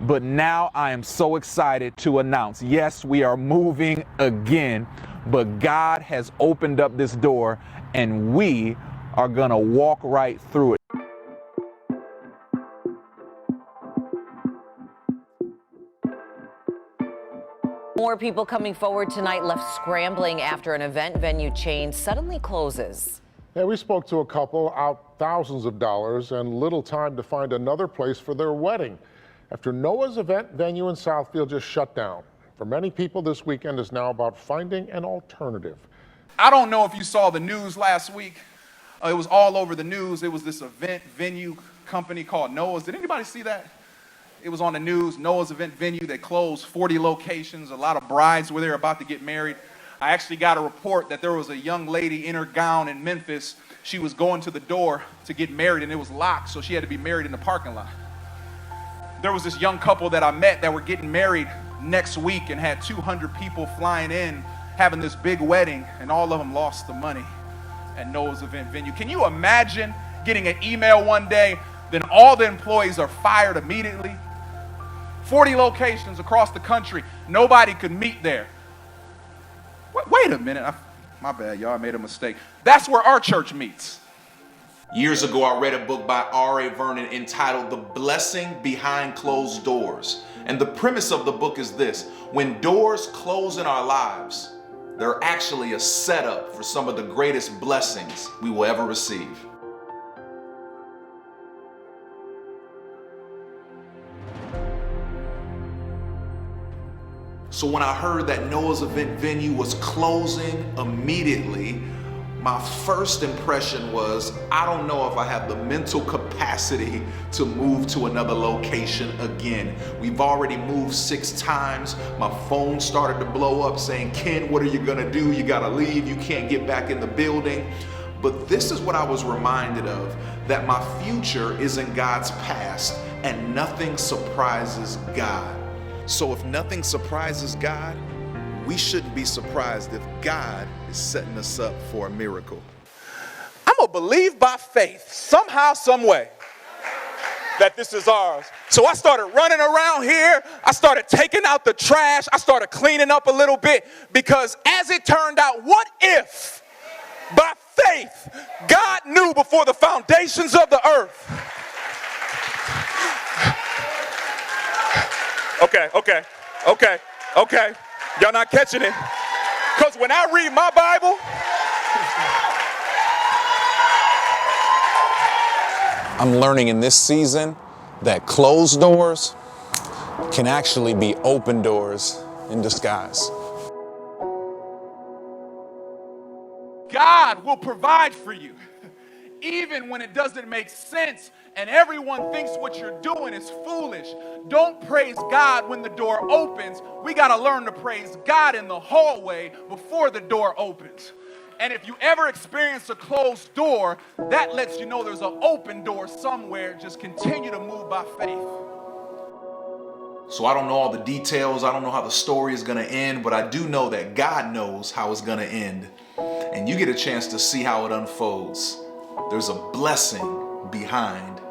But now I am so excited to announce, yes, we are moving again, but God has opened up this door and we are gonna walk right through it. More people coming forward tonight left scrambling after an event venue chain suddenly closes. Yeah, we spoke to a couple out thousands of dollars and little time to find another place for their wedding after Noah's event venue in Southfield just shut down. For many people, this weekend is now about finding an alternative. I don't know if you saw the news last week. It was all over the news. It was this event venue company called Noah's. Did anybody see that? It was on the news, Noah's event venue. They closed 40 locations. A lot of brides were there about to get married. I actually got a report that there was a young lady in her gown in Memphis. She was going to the door to get married and it was locked, so she had to be married in the parking lot. There was this young couple that I met that were getting married next week and had 200 people flying in, having this big wedding, and all of them lost the money at Noah's event venue. Can you imagine getting an email one day, then all the employees are fired immediately? 40 locations across the country, nobody could meet there. Wait a minute, my bad, y'all, I made a mistake. That's where our church meets. Years ago, I read a book by R.A. Vernon entitled The Blessing Behind Closed Doors. And the premise of the book is this: when doors close in our lives, they're actually a setup for some of the greatest blessings we will ever receive. So when I heard that Noah's event venue was closing immediately, my first impression was, I don't know if I have the mental capacity to move to another location again. We've already moved 6 times. My phone started to blow up saying, Ken, what are you gonna do? You gotta leave, you can't get back in the building. But this is what I was reminded of, that my future is in God's past and nothing surprises God. So if nothing surprises God, we shouldn't be surprised if God is setting us up for a miracle. I'm gonna believe by faith, somehow, some way, that this is ours. So I started running around here. I started taking out the trash. I started cleaning up a little bit, because as it turned out, what if by faith God knew before the foundations of the earth? Okay. Y'all not catching it? Because when I read my Bible, I'm learning in this season that closed doors can actually be open doors in disguise. God will provide for you, even when it doesn't make sense and everyone thinks what you're doing is foolish. Don't praise God when the door opens. We got to learn to praise God in the hallway before the door opens. And if you ever experience a closed door, that lets you know there's an open door somewhere. Just continue to move by faith. So I don't know all the details. I don't know how the story is going to end, but I do know that God knows how it's going to end. And you get a chance to see how it unfolds. There's a blessing behind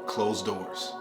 closed doors.